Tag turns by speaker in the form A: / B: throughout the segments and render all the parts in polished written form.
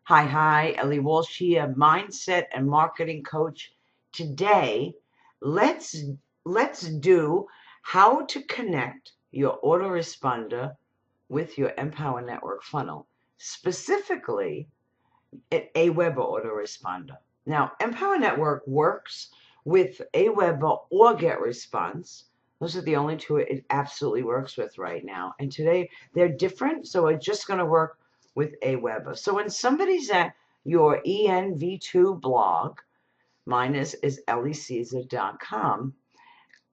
A: Hi, Ellie Walsh here, mindset and marketing coach. Today, let's do how to connect your autoresponder with your Empower Network funnel, specifically an Aweber autoresponder. Now, Empower Network works with Aweber or GetResponse. Those are the only two it absolutely works with right now. And today they're different, so it's just going to work with Aweber. So when somebody's at your ENV2 blog, mine is elliecaesar.com,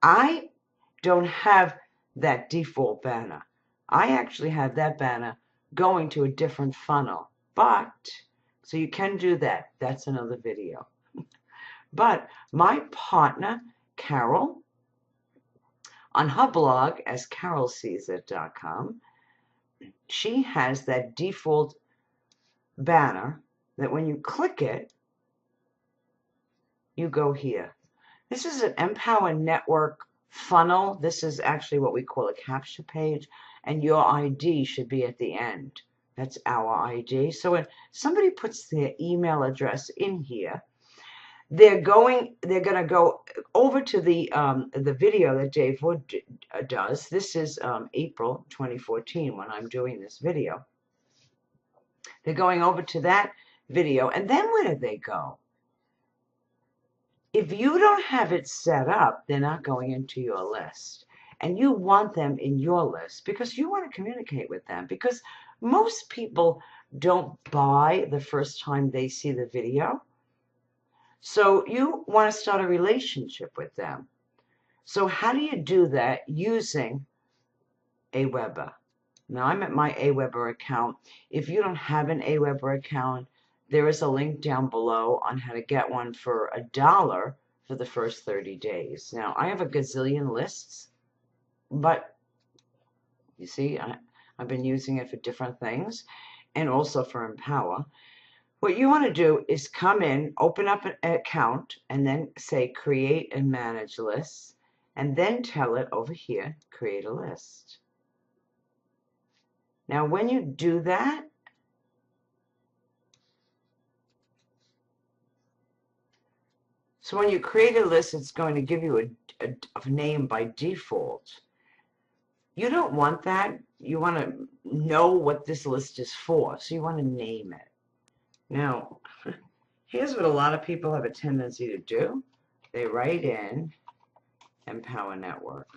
A: I don't have that default banner. I actually have that banner going to a different funnel. But, so you can do that. That's another video. But my partner, Carol, on her blog as carolcaesar.com, she has that default banner that when you click it, you go here. This is an Empower Network funnel. This is actually what we call a capture page, and your ID should be at the end. That's our ID. So when somebody puts their email address in here, they're going to go over to the video that Dave Wood does. This is April 2014 when I'm doing this video. They're going over to that video, and then where do they go? If you don't have it set up, they're not going into your list. And you want them in your list because you want to communicate with them, because most people don't buy the first time they see the video. So you want to start a relationship with them. So how do you do that using Aweber? Now I'm at my Aweber account. If you don't have an Aweber account, there is a link down below on how to get one for $1 for the first 30 days. Now I have a gazillion lists, but you see, I've been using it for different things and also for Empower. What you want to do is come in, open up an account, and then say create and manage lists, and then tell it over here, create a list. Now, when you do that, so when you create a list, it's going to give you a name by default. You don't want that. You want to know what this list is for, so you want to name it. Now, here's what a lot of people have a tendency to do. They write in Empower Network.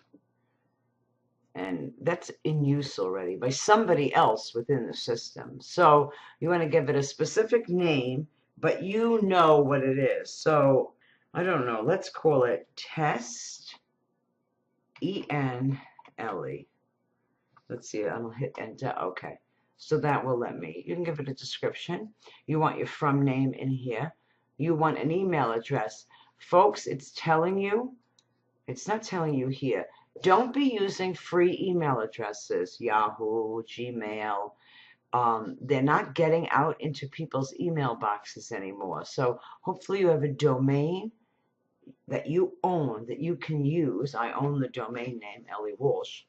A: And that's in use already by somebody else within the system. So you want to give it a specific name, but you know what it is. So I don't know. Let's call it Test ENLE. Let's see. I'll hit enter. Okay. So that will let me. You can give it a description. You want your from name in here. You want an email address. Folks, it's telling you. It's not telling you here. Don't be using free email addresses, Yahoo, Gmail. They're not getting out into people's email boxes anymore. So hopefully you have a domain that you own, that you can use. I own the domain name, Ellie Walsh,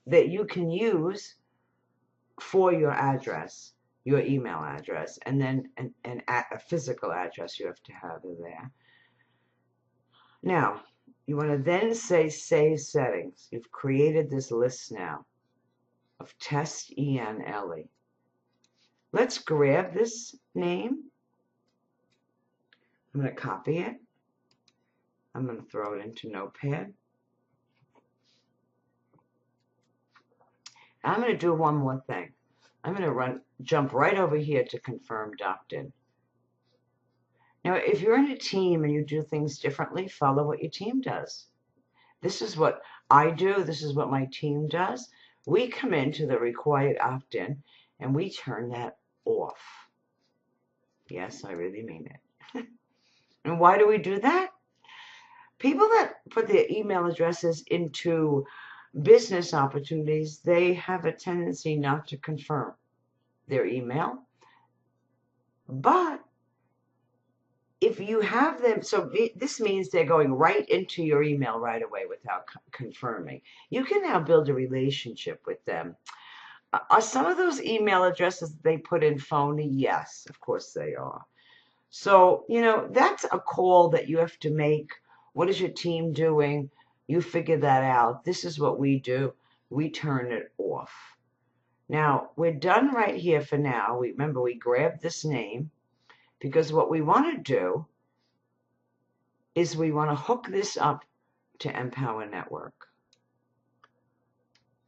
A: that you can use for your address, your email address, and then a physical address you have to have in there. Now, you want to then say Save Settings. You've created this list now of Test ENLE. Let's grab this name. I'm going to copy it. I'm going to throw it into Notepad. I'm going to do one more thing. I'm going to jump right over here to Confirmed Opt-in. Now, if you're in a team and you do things differently, follow what your team does. This is what I do. This is what my team does. We come into the required opt-in and we turn that off. Yes, I really mean it. And why do we do that? People that put their email addresses into business opportunities, they have a tendency not to confirm their email. But if you have them, so this means they're going right into your email right away without confirming. You can now build a relationship with them. Are some of those email addresses they put in phony? Yes, of course they are. So, that's a call that you have to make. What is your team doing? You figure that out. This is what we do. We turn it off. Now, we're done right here for now. Remember, we grabbed this name because what we want to do is we want to hook this up to Empower Network.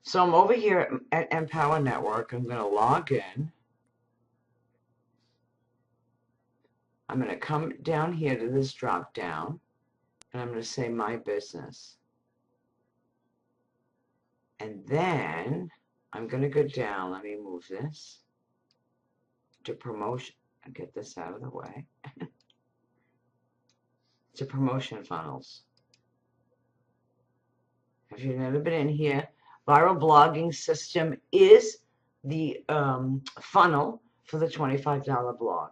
A: So I'm over here at Empower Network. I'm going to log in. I'm going to come down here to this drop down, and I'm going to say My Business. And then I'm going to go down. Let me move this to promotion and get this out of the way. To promotion funnels. If you've never been in here, viral blogging system is the funnel for the $25 blog.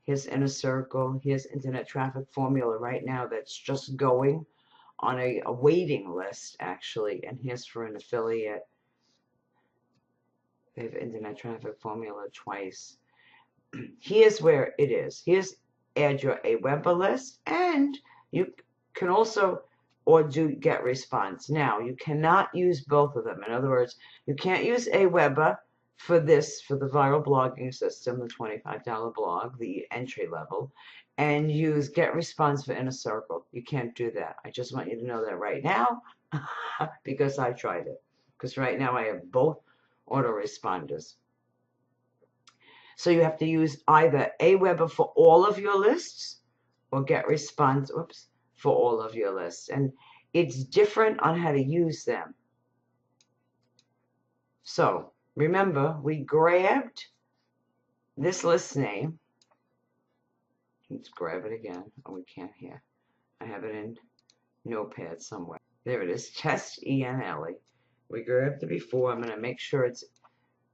A: Here's Inner Circle. Here's Internet Traffic Formula right now that's just going on a waiting list, actually. And here's for an affiliate. They have Internet Traffic Formula twice. Here's where it is. Here's add your Aweber list. And you can also or do get response. Now, you cannot use both of them. In other words, you can't use Aweber for this, for the viral blogging system, the $25 blog, the entry level, and use get response for Inner Circle. You can't do that. I just want you to know that right now because I tried it. Because right now I have both autoresponders. So you have to use either Aweber for all of your lists or get response, for all of your lists. And it's different on how to use them. So remember, we grabbed this list name. Let's grab it again. Oh, we can't here. I have it in Notepad somewhere. There it is, Test ENLE. We grabbed it before. I'm going to make sure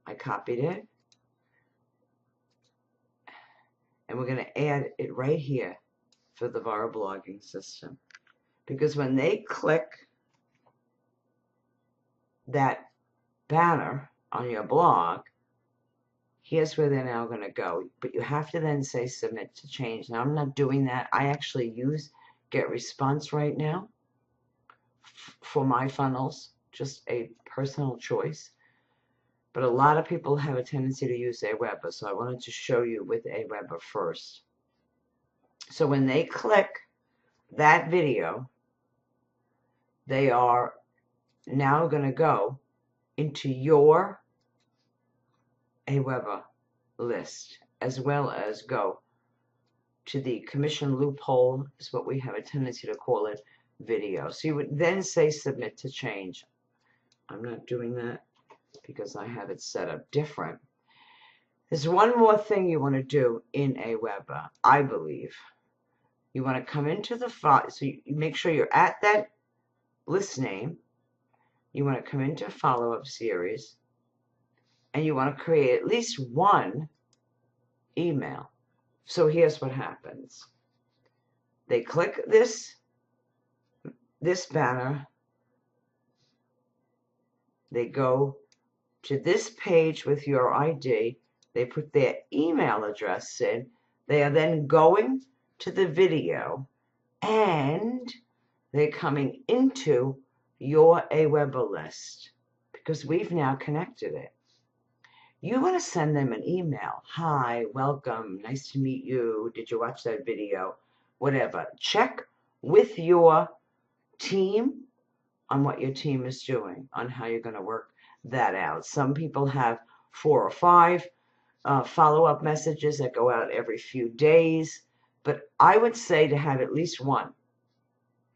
A: I copied it. And we're going to add it right here for the viral blogging system. Because when they click that banner on your blog, here's where they're now going to go. But you have to then say submit to change. Now, I'm not doing that. I actually use get response right now for my funnels, just a personal choice. But a lot of people have a tendency to use Aweber, so I wanted to show you with Aweber first. So when they click that video, they are now going to go into your Aweber list, as well as go to the commission loophole, is what we have a tendency to call it, video. So you would then say submit to change. I'm not doing that because I have it set up different. There's one more thing you want to do in Aweber, I believe. You want to come into the file, so you make sure you're at that list name. You want to come into follow-up series, and you want to create at least one email. So here's what happens. They click this banner. They go to this page with your ID. They put their email address in. They are then going to the video, and they're coming into your Aweber list because we've now connected it. You want to send them an email. Hi, welcome, nice to meet you. Did you watch that video? Whatever. Check with your team on what your team is doing, on how you're going to work that out. Some people have 4 or 5 follow-up messages that go out every few days, but I would say to have at least one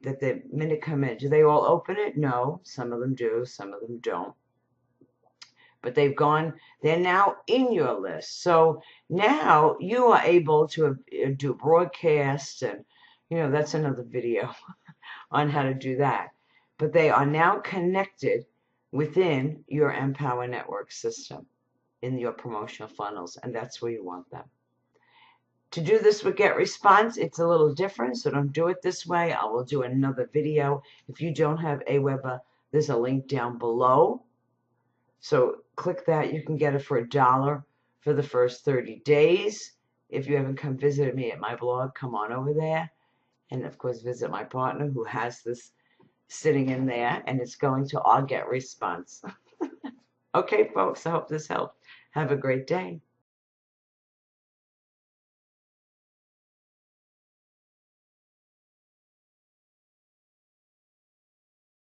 A: that the minute come in. Do they all open it? No. Some of them do, some of them don't. But they've gone, they're now in your list. So now you are able to do broadcasts, and that's another video on how to do that. But they are now connected within your Empower Network system in your promotional funnels, and that's where you want them. To do this with Get Response, it's a little different, so don't do it this way. I will do another video. If you don't have Aweber, there's a link down below. So click that. You can get it for $1 for the first 30 days. If you haven't come visit me at my blog, come on over there. And of course, visit my partner who has this sitting in there, and it's going to all get response. Okay, folks, I hope this helped. Have a great day.